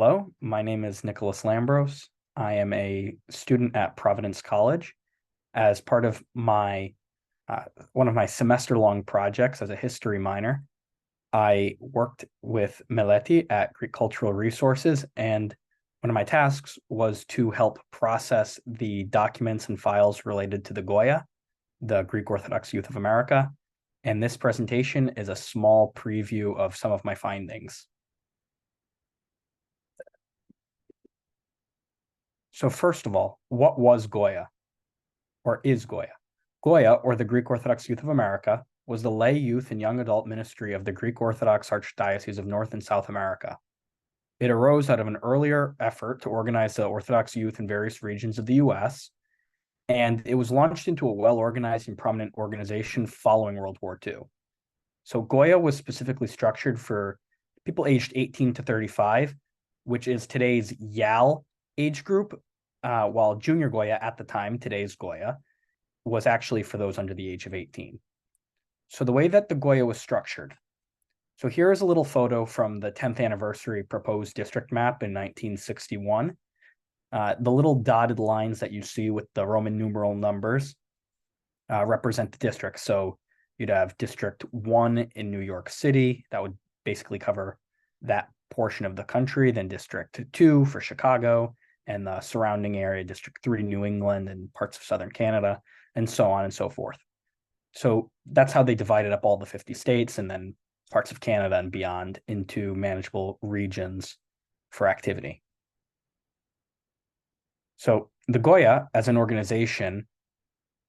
Hello, my name is Nicholas Lambros. I am a student at Providence College. As part of my one of my semester-long projects as a history minor, I worked with Meleti at Greek Cultural Resources, and one of my tasks was to help process the documents and files related to the GOYA, the Greek Orthodox Youth of America. And this presentation is a small preview of some of my findings. So first of all, what was GOYA or is GOYA? GOYA, or the Greek Orthodox Youth of America, was the lay youth and young adult ministry of the Greek Orthodox Archdiocese of North and South America. It arose out of an earlier effort to organize the Orthodox youth in various regions of the US, and it was launched into a well-organized and prominent organization following World War II. So GOYA was specifically structured for people aged 18 to 35, which is today's YAL age group, while junior GOYA at the time, today's GOYA, was actually for those under the age of 18. So the way that the GOYA was structured. So here is a little photo from the 10th anniversary proposed district map in 1961. The little dotted lines that you see with the Roman numeral numbers represent the districts. So you'd have District 1 in New York City. That would basically cover that portion of the country. Then District 2 for Chicago and the surrounding area, District 3, New England and parts of Southern Canada, and so on and so forth. So that's how they divided up all the 50 states and then parts of Canada and beyond into manageable regions for activity. So the GOYA as an organization,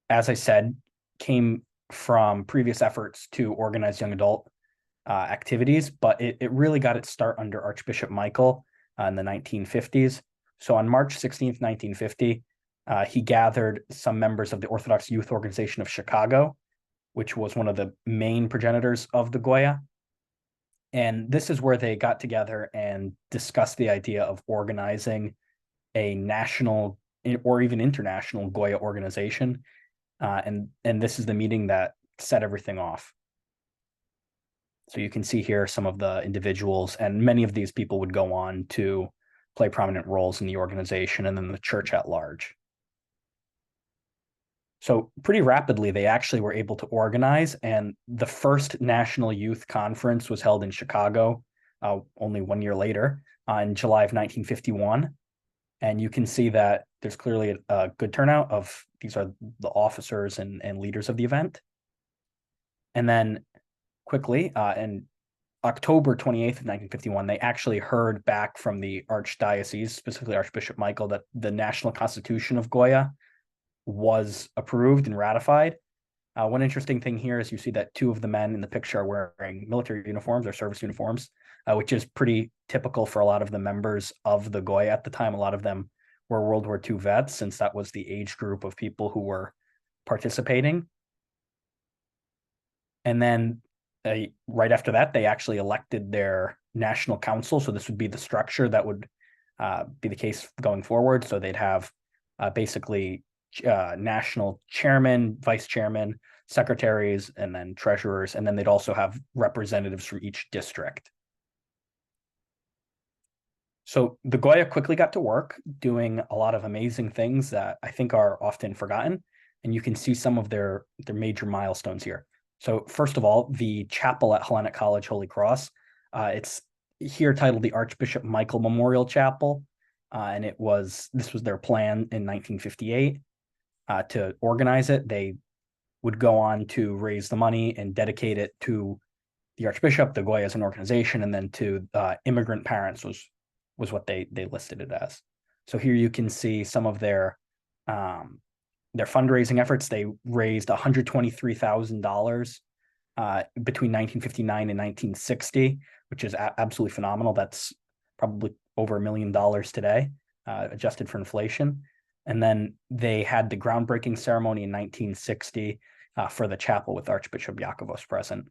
as I said, came from previous efforts to organize young adult activities, but it really got its start under Archbishop Michael in the 1950s. So on March 16th, 1950, he gathered some members of the Orthodox Youth Organization of Chicago, which was one of the main progenitors of the GOYA. And this is where they got together and discussed the idea of organizing a national or even international GOYA organization. And this is the meeting that set everything off. So you can see here some of the individuals, and many of these people would go on to play prominent roles in the organization and then the church at large. So pretty rapidly, they actually were able to organize, and the first National Youth Conference was held in Chicago only 1 year later, in July of 1951. And you can see that there's clearly a good turnout of, these are the officers and leaders of the event. And then quickly, in October 28th of 1951, they actually heard back from the Archdiocese, specifically Archbishop Michael, that the National Constitution of GOYA was approved and ratified. One interesting thing here is you see that two of the men in the picture are wearing military uniforms or service uniforms, which is pretty typical for a lot of the members of the GOYA at the time. A lot of them were World War II vets, since that was the age group of people who were participating. And then right after that, they actually elected their national council. So this would be the structure that would be the case going forward. So they'd have basically national chairman, vice chairman, secretaries, and then treasurers. And then they'd also have representatives from each district. So the GOYA quickly got to work doing a lot of amazing things that I think are often forgotten. And you can see some of their major milestones here. So first of all, the chapel at Hellenic College Holy Cross, it's here titled the Archbishop Michael Memorial Chapel. And this was their plan in 1958 to organize it. They would go on to raise the money and dedicate it to the Archbishop, the GOYA as an organization, and then to immigrant parents was what they listed it as. So here you can see some of their fundraising efforts. They raised $123,000 between 1959 and 1960, which is absolutely phenomenal. That's probably over $1 million today, adjusted for inflation. And then they had the groundbreaking ceremony in 1960 for the chapel with Archbishop Yakovos present.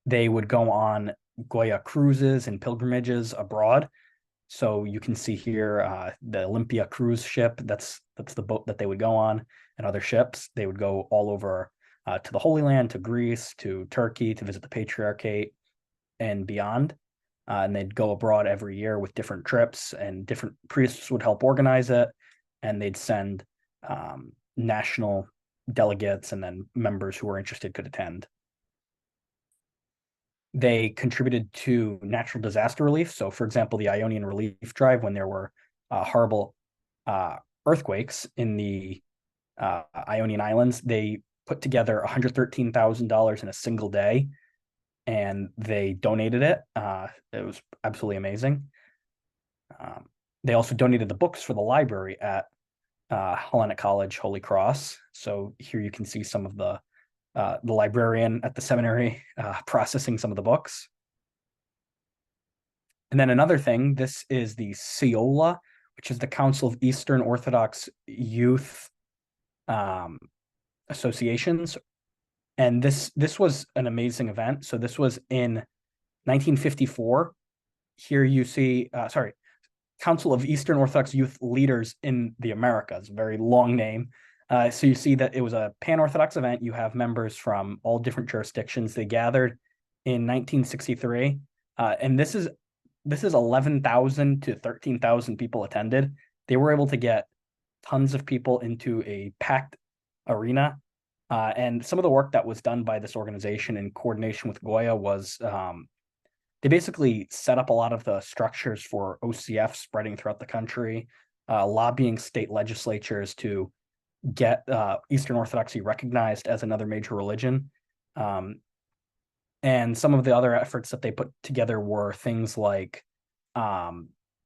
They would go on GOYA cruises and pilgrimages abroad. So you can see here the Olympia cruise ship. That's the boat that they would go on, and other ships. They would go all over to the Holy Land, to Greece, to Turkey, to visit the Patriarchate and beyond. and they'd go abroad every year with different trips, and different priests would help organize it, and they'd send national delegates, and then members who were interested could attend. They contributed to natural disaster relief. So, for example, the Ionian Relief Drive, when there were horrible earthquakes in the Ionian Islands, they put together $113,000 in a single day, and they donated it. It was absolutely amazing. They also donated the books for the library at Hellenic College, Holy Cross. So here you can see some of the librarian at the seminary processing some of the books. And then another thing, this is the CIOLA, which is the Council of Eastern Orthodox Youth Associations. And this was an amazing event. So this was in 1954. Here you see, Council of Eastern Orthodox Youth Leaders in the Americas, very long name. So you see that it was a pan-Orthodox event. You have members from all different jurisdictions. They gathered in 1963, and this is 11,000 to 13,000 people attended. They were able to get tons of people into a packed arena, and some of the work that was done by this organization in coordination with GOYA was they basically set up a lot of the structures for OCF spreading throughout the country, lobbying state legislatures to get Eastern Orthodoxy recognized as another major religion. And some of the other efforts that they put together were things like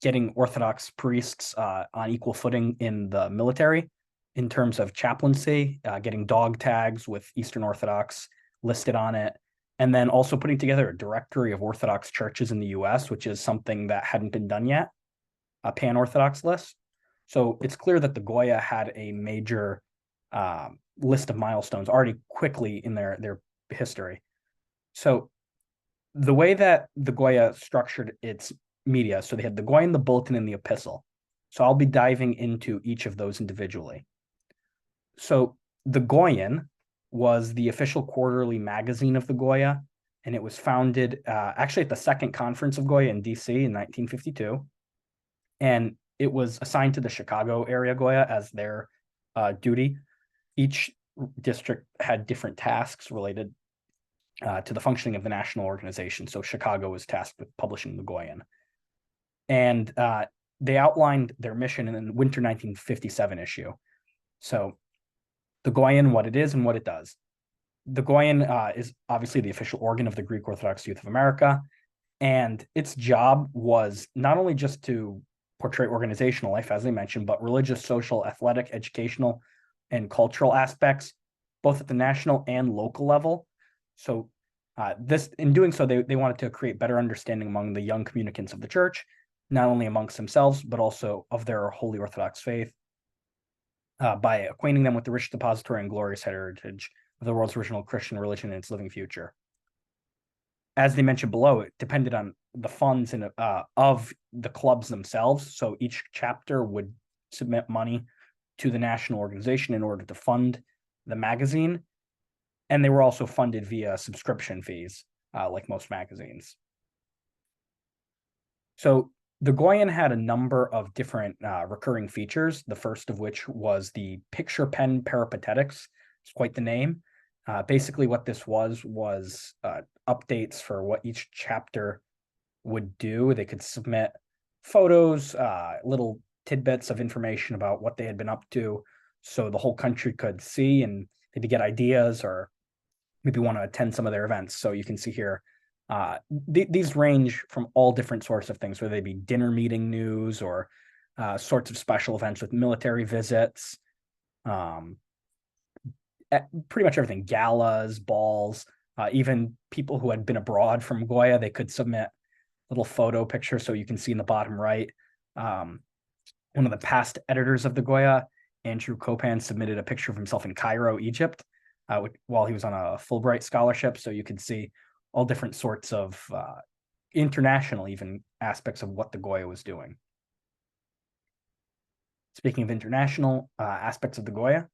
getting Orthodox priests on equal footing in the military in terms of chaplaincy, getting dog tags with Eastern Orthodox listed on it, and then also putting together a directory of Orthodox churches in the US, which is something that hadn't been done yet, a pan-Orthodox list. So it's clear that the GOYA had a major list of milestones already quickly in their history. So the way that the GOYA structured its media, so they had the GOYA, the Bulletin, and the Epistle. So I'll be diving into each of those individually. So the GOYAN was the official quarterly magazine of the GOYA, and it was founded actually at the second conference of GOYA in DC in 1952. And it was assigned to the Chicago area GOYA as their duty. Each district had different tasks related to the functioning of the national organization. So Chicago was tasked with publishing the GOYAN. And they outlined their mission in the winter 1957 issue. So the GOYAN, what it is and what it does. The GOYAN is obviously the official organ of the Greek Orthodox Youth of America. And its job was not only just to portray organizational life, as I mentioned, but religious, social, athletic, educational, and cultural aspects, both at the national and local level. So in doing so, they wanted to create better understanding among the young communicants of the church, not only amongst themselves, but also of their Holy Orthodox faith, by acquainting them with the rich depository and glorious heritage of the world's original Christian religion and its living future. As they mentioned below, it depended on the funds of the clubs themselves. So each chapter would submit money to the national organization in order to fund the magazine. And they were also funded via subscription fees, like most magazines. So the GOYAN had a number of different recurring features, the first of which was the picture pen peripatetics. It's quite the name. Basically, what this was updates for what each chapter would do. They could submit photos, little tidbits of information about what they had been up to, so the whole country could see and maybe get ideas or maybe want to attend some of their events. So you can see here, these range from all different sorts of things, whether they be dinner meeting news or sorts of special events with military visits, pretty much everything, galas, balls, even people who had been abroad from GOYA, they could submit little photo pictures. So you can see in the bottom right, one of the past editors of the GOYA, Andrew Copan, submitted a picture of himself in Cairo, Egypt, while he was on a Fulbright scholarship. So you could see all different sorts of international even aspects of what the GOYA was doing. Speaking of international aspects of the GOYA,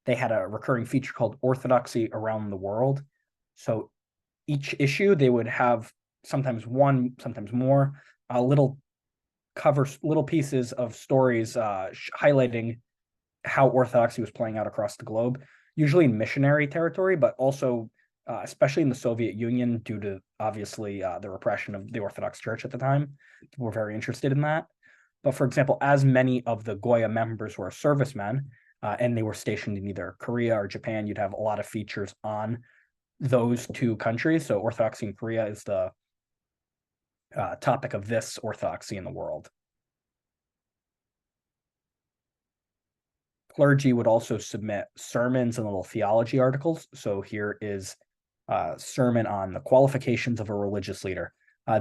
they had a recurring feature called Orthodoxy Around the World. So each issue, they would have sometimes one, sometimes more, little pieces of stories highlighting how Orthodoxy was playing out across the globe, usually in missionary territory, but also especially in the Soviet Union, due to obviously the repression of the Orthodox Church at the time. People were very interested in that. But for example, as many of the GOYA members were servicemen, and they were stationed in either Korea or Japan, you'd have a lot of features on those two countries. So Orthodoxy in Korea is the topic of this Orthodoxy in the world. Clergy would also submit sermons and little theology articles. So here is a sermon on the qualifications of a religious leader.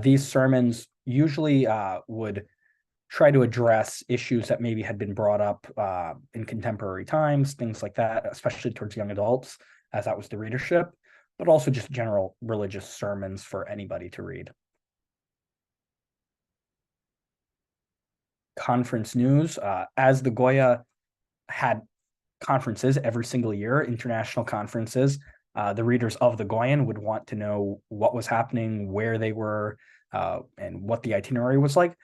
These sermons usually would try to address issues that maybe had been brought up in contemporary times, things like that, especially towards young adults, as that was the readership, but also just general religious sermons for anybody to read. Conference news, as the GOYA had conferences every single year, international conferences, the readers of the GOYAN would want to know what was happening, where they were, and what the itinerary was like.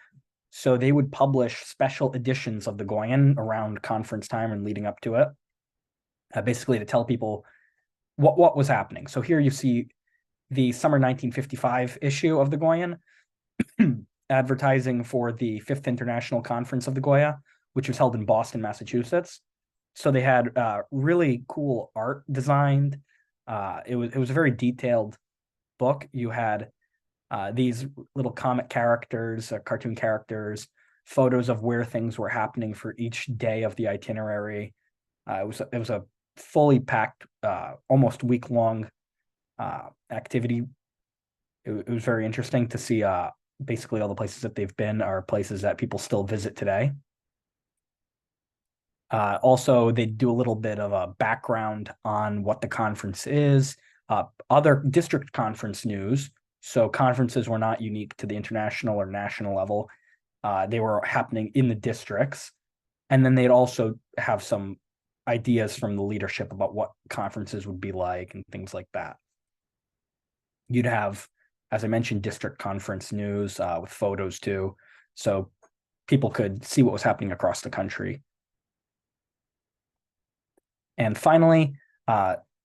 So they would publish special editions of the GOYAN around conference time and leading up to it, basically to tell people what was happening. So here you see the summer 1955 issue of the GOYAN, advertising for the 5th International Conference of the GOYA, which was held in Boston, Massachusetts. So they had really cool art designed. It was a very detailed book. You had these little comic characters, cartoon characters, photos of where things were happening for each day of the itinerary. It was a fully packed, almost week-long activity. It was very interesting to see. Basically, all the places that they've been are places that people still visit today. Also, they do a little bit of a background on what the conference is, other district conference news. So conferences were not unique to the international or national level. They were happening in the districts. And then they'd also have some ideas from the leadership about what conferences would be like and things like that. You'd have, as I mentioned, district conference news with photos too. So people could see what was happening across the country. And finally,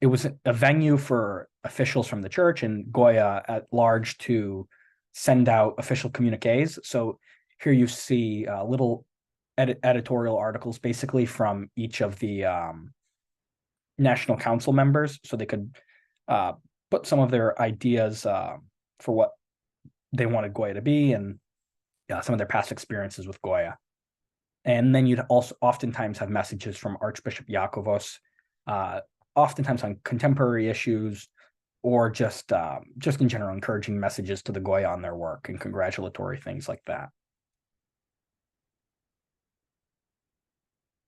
it was a venue for officials from the church and GOYA at large to send out official communiques. So here you see little editorial articles basically from each of the National Council members, so they could put some of their ideas for what they wanted GOYA to be and some of their past experiences with GOYA. And then you'd also oftentimes have messages from Archbishop Yakovos, oftentimes on contemporary issues, or just in general encouraging messages to the GOYA on their work and congratulatory things like that.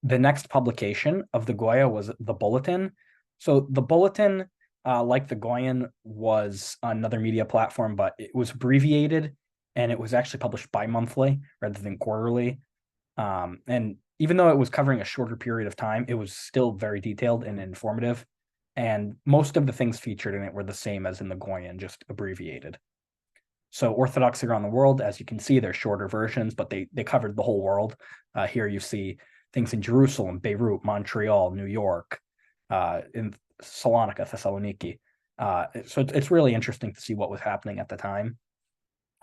The next publication of the GOYA was the Bulletin. So the Bulletin, like the GOYAN, was another media platform, but it was abbreviated and it was actually published bi-monthly rather than quarterly. And even though it was covering a shorter period of time, it was still very detailed and informative. And most of the things featured in it were the same as in the GOYAN, just abbreviated. So Orthodoxy around the world, as you can see, they're shorter versions, but they covered the whole world. Here you see things in Jerusalem, Beirut, Montreal, New York, in Salonika, Thessaloniki. So it's really interesting to see what was happening at the time.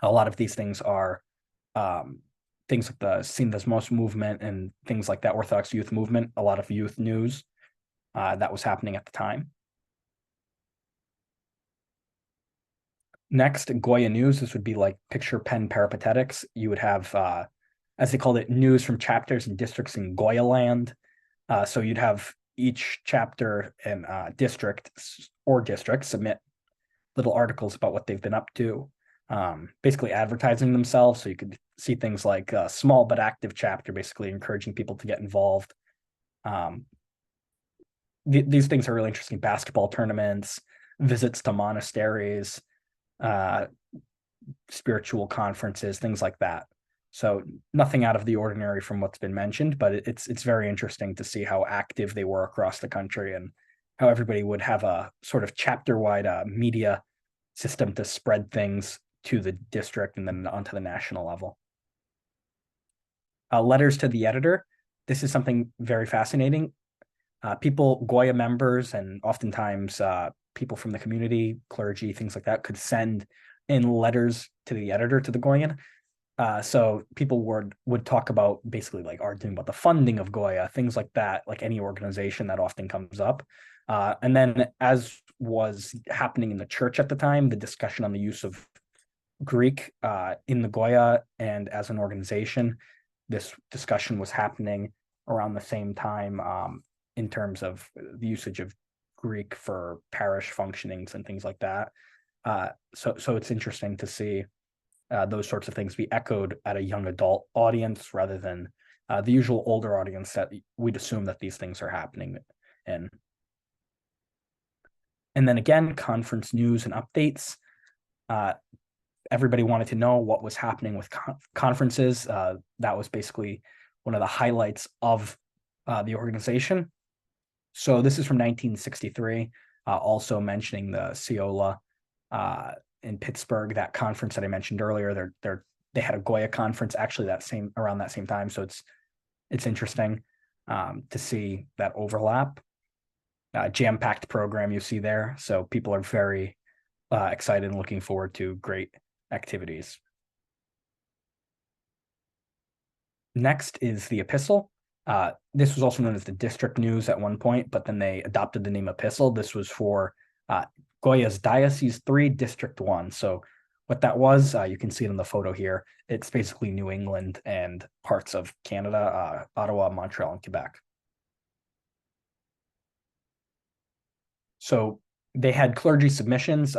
A lot of these things are things like the Synthesmos movement and things like that, Orthodox youth movement, a lot of youth news that was happening at the time. Next, GOYA news. This would be like picture pen peripatetics. You would have, as they called it, news from chapters and districts in GOYA land. So you'd have each chapter and district submit little articles about what they've been up to, basically advertising themselves. So you could see things like a small but active chapter, basically encouraging people to get involved. These things are really interesting. Basketball tournaments, visits to monasteries, spiritual conferences, things like that. So nothing out of the ordinary from what's been mentioned, but it's very interesting to see how active they were across the country and how everybody would have a sort of chapter-wide media system to spread things to the district and then onto the national level. Letters to the editor. This is something very fascinating. People, GOYA members, and oftentimes people from the community, clergy, things like that, could send in letters to the editor, to the GOYAN. So people would talk about basically like arguing about the funding of GOYA, things like that, like any organization that often comes up. And then, as was happening in the church at the time, the discussion on the use of Greek in the GOYA and as an organization, this discussion was happening around the same time in terms of the usage of Greek for parish functionings and things like that. So it's interesting to see those sorts of things be echoed at a young adult audience rather than the usual older audience that we'd assume that these things are happening in. And then again, conference news and updates. Everybody wanted to know what was happening with conferences. That was basically one of the highlights of the organization. So this is from 1963, also mentioning the CIOLA in Pittsburgh, that conference that I mentioned earlier. They had a GOYA conference actually around that same time. So it's interesting to see that overlap. Jam-packed program you see there. So people are very excited and looking forward to great activities. Next is the epistle. This was also known as the district news at one point, but then they adopted the name epistle. This was for GOYA's Diocese 3, District 1. So what that was, you can see it in the photo here. It's basically New England and parts of Canada, Ottawa, Montreal, and Quebec. So they had clergy submissions.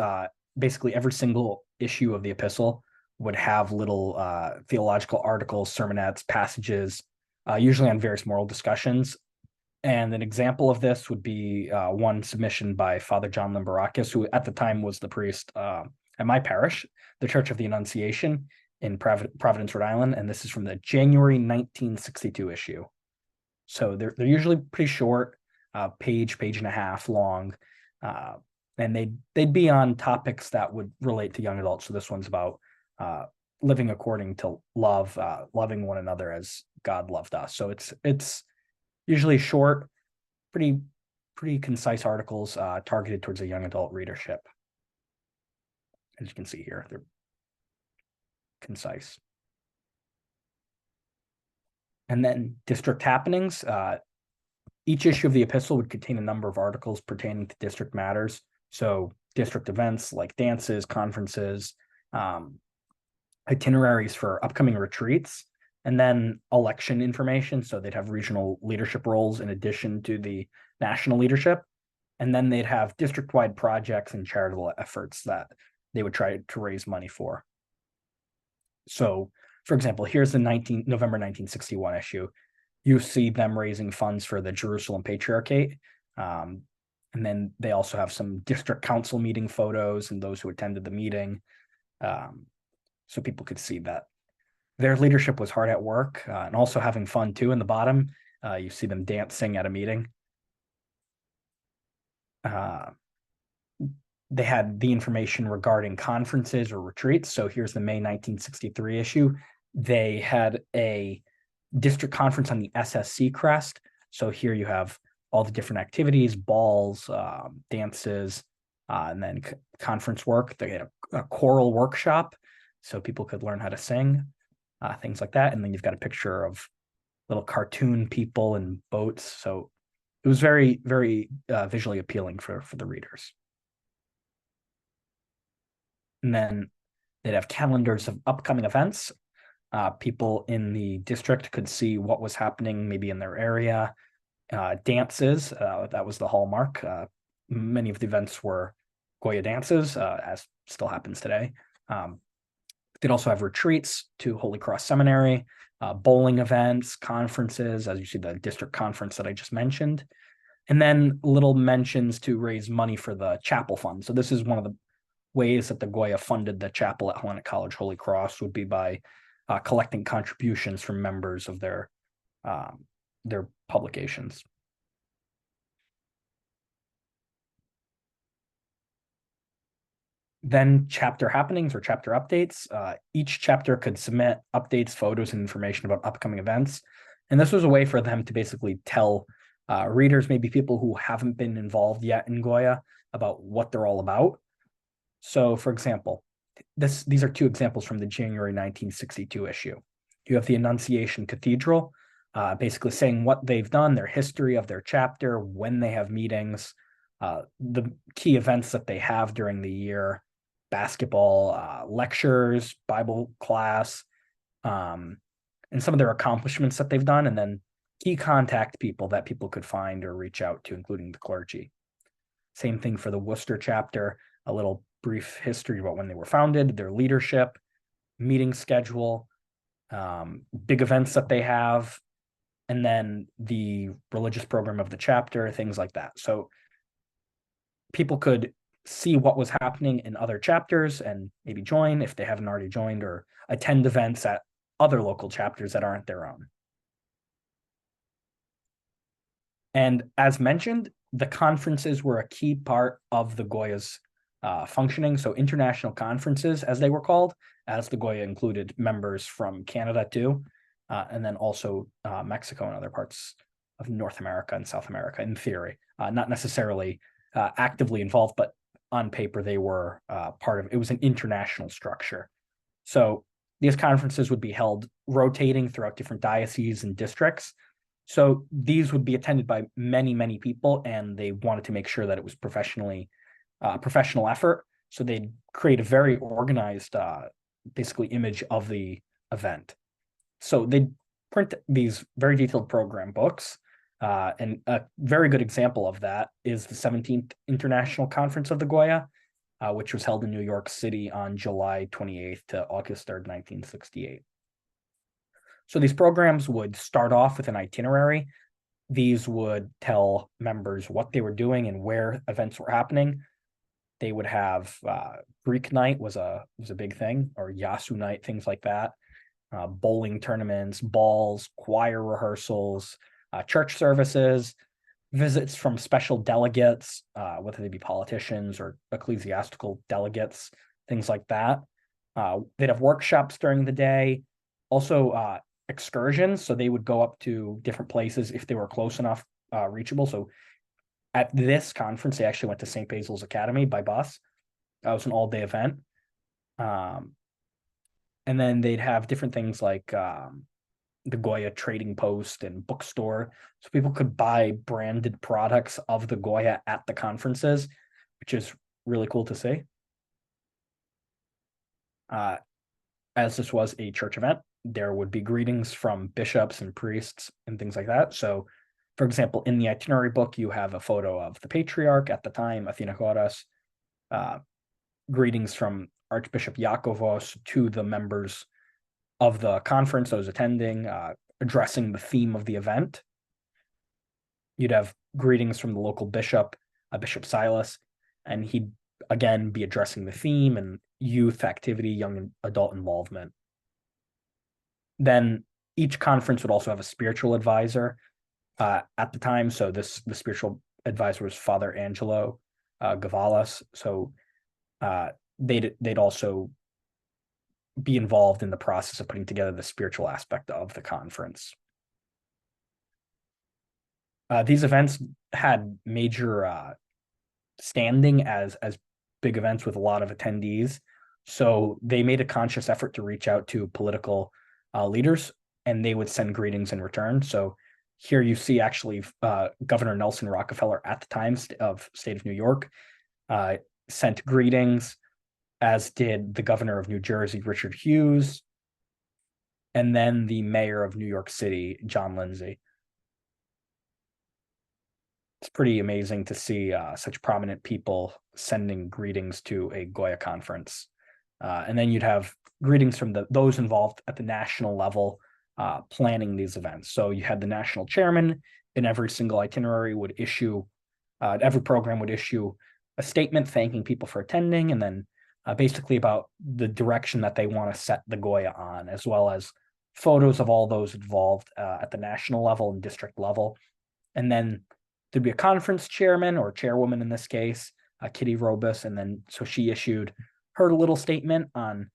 Basically, every single issue of the epistle would have little theological articles, sermonettes, passages, usually on various moral discussions. And an example of this would be one submission by Father John Lambros, who at the time was the priest at my parish, the Church of the Annunciation in Providence, Rhode Island. And this is from the January 1962 issue. So they're usually pretty short, page and a half long. And they'd be on topics that would relate to young adults. So this one's about living according to love, loving one another as God loved us. So it's usually short, pretty concise articles targeted towards a young adult readership. As you can see here, they're concise. And then district happenings. Each issue of the epistle would contain a number of articles pertaining to district matters. So district events like dances, conferences, itineraries for upcoming retreats, and then election information. So they'd have regional leadership roles in addition to the national leadership. And then they'd have district-wide projects and charitable efforts that they would try to raise money for. So, for example, here's the November 1961 issue. You see them raising funds for the Jerusalem Patriarchate. And then they also have some district council meeting photos and those who attended the meeting. So people could see that their leadership was hard at work and also having fun too. In the bottom, you see them dancing at a meeting. They had the information regarding conferences or retreats. So here's the May 1963 issue. They had a district conference on the SSC crest. So here you have all the different activities, balls, dances, and then conference work. They had a choral workshop so people could learn how to sing, things like that. And then you've got a picture of little cartoon people and boats. So it was very, very visually appealing for the readers. And then they'd have calendars of upcoming events. People in the district could see what was happening maybe in their area. Dances, that was the hallmark. Many of the events were GOYA dances, as still happens today. They'd also have retreats to Holy Cross Seminary, bowling events, conferences, as you see the district conference that I just mentioned, and then little mentions to raise money for the chapel fund. So this is one of the ways that the GOYA funded the chapel at Hellenic College Holy Cross would be by collecting contributions from members of their publications. Then chapter happenings or chapter updates. Each chapter could submit updates, photos, and information about upcoming events. And this was a way for them to basically tell readers, maybe people who haven't been involved yet in GOYA, about what they're all about. So, for example, these are two examples from the January 1962 issue. You have the Annunciation Cathedral, basically saying what they've done, their history of their chapter, when they have meetings, the key events that they have during the year, basketball, lectures, Bible class, and some of their accomplishments that they've done, and then key contact people that people could find or reach out to, including the clergy. Same thing for the Worcester chapter, a little brief history about when they were founded, their leadership, meeting schedule, big events that they have, and then the religious program of the chapter, things like that. So people could see what was happening in other chapters and maybe join if they haven't already joined, or attend events at other local chapters that aren't their own. And as mentioned, the conferences were a key part of the GOYA's functioning. So international conferences, as they were called, as the GOYA included members from Canada too, and then also Mexico and other parts of North America and South America, in theory. Not necessarily actively involved, but on paper they were part of it. It was an international structure. So these conferences would be held rotating throughout different dioceses and districts. So these would be attended by many, many people, and they wanted to make sure that it was professional effort. So they'd create a very organized, basically, image of the event. So they'd print these very detailed program books. And a very good example of that is the 17th International Conference of the GOYA, which was held in New York City on July 28th to August 3rd, 1968. So these programs would start off with an itinerary. These would tell members what they were doing and where events were happening. They would have Greek night was a big thing, or Yasu night, things like that. Bowling tournaments, balls, choir rehearsals, church services, visits from special delegates, whether they be politicians or ecclesiastical delegates, things like that. They'd have workshops during the day. Also, excursions. So they would go up to different places if they were close enough, reachable. So at this conference, they actually went to St. Basil's Academy by bus. That was an all-day event. And then they'd have different things like the GOYA trading post and bookstore. So people could buy branded products of the GOYA at the conferences, which is really cool to see. As this was a church event, there would be greetings from bishops and priests and things like that. So, for example, in the itinerary book, you have a photo of the patriarch at the time, Athenagoras, greetings from Archbishop Iakovos to the members of the conference, those attending, addressing the theme of the event. You'd have greetings from the local bishop, Bishop Silas, and he'd again be addressing the theme and youth activity, young adult involvement. Then each conference would also have a spiritual advisor at the time. So the spiritual advisor was Father Angelo Gavalas. So they'd also be involved in the process of putting together the spiritual aspect of the conference. These events had major standing as big events with a lot of attendees. So they made a conscious effort to reach out to political leaders, and they would send greetings in return. So here you see actually Governor Nelson Rockefeller at the time of state of New York sent greetings, as did the governor of New Jersey, Richard Hughes, and then the mayor of New York City, John Lindsay. It's pretty amazing to see such prominent people sending greetings to a GOYA conference. And then you'd have greetings from those involved at the national level planning these events. So you had the national chairman in every single itinerary would issue, every program would issue a statement thanking people for attending, and then basically about the direction that they want to set the GOYA on, as well as photos of all those involved at the national level and district level. And then there'd be a conference chairman or chairwoman in this case, Kitty Robus, and then so she issued her little statement on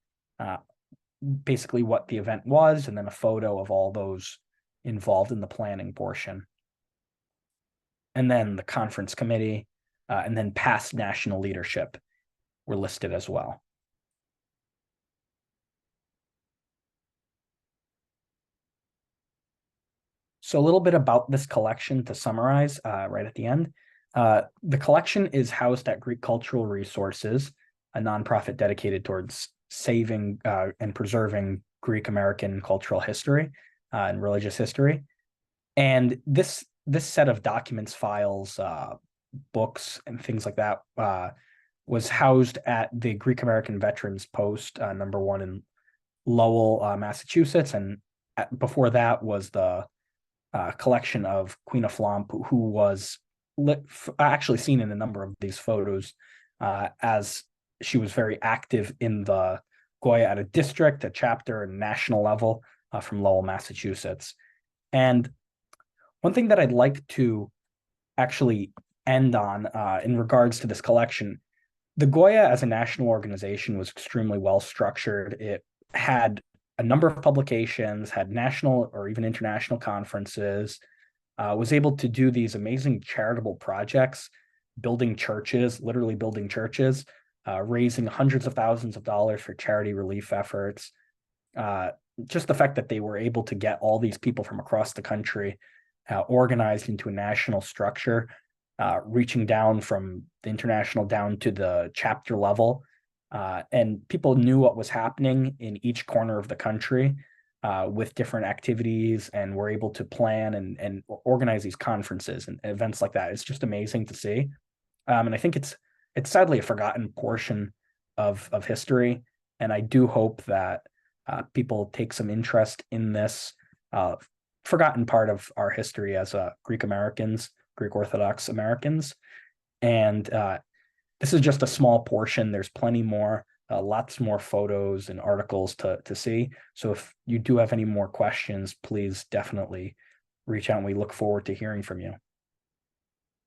basically what the event was, and then a photo of all those involved in the planning portion. And then the conference committee, and then past national leadership were listed as well. So a little bit about this collection to summarize right at the end. The collection is housed at Greek Cultural Resources, a nonprofit dedicated towards saving and preserving Greek American cultural history and religious history. And this set of documents, files, books, and things like that was housed at the Greek American Veterans Post, #1 in Lowell, Massachusetts. And before that was the collection of Queena Flomp, who was actually seen in a number of these photos as she was very active in the GOYA at a district, a chapter, and national level from Lowell, Massachusetts. And one thing that I'd like to actually end on in regards to this collection, the GOYA as a national organization was extremely well structured. It had a number of publications, had national or even international conferences, was able to do these amazing charitable projects, building churches, literally building churches, raising hundreds of thousands of dollars for charity relief efforts. Just the fact that they were able to get all these people from across the country organized into a national structure, reaching down from the international down to the chapter level. And people knew what was happening in each corner of the country with different activities, and were able to plan and organize these conferences and events like that. It's just amazing to see. And I think it's sadly a forgotten portion of history. And I do hope that people take some interest in this forgotten part of our history as Greek Americans, Greek Orthodox Americans. And this is just a small portion. There's plenty more, lots more photos and articles to see. So if you do have any more questions, please definitely reach out, and we look forward to hearing from you.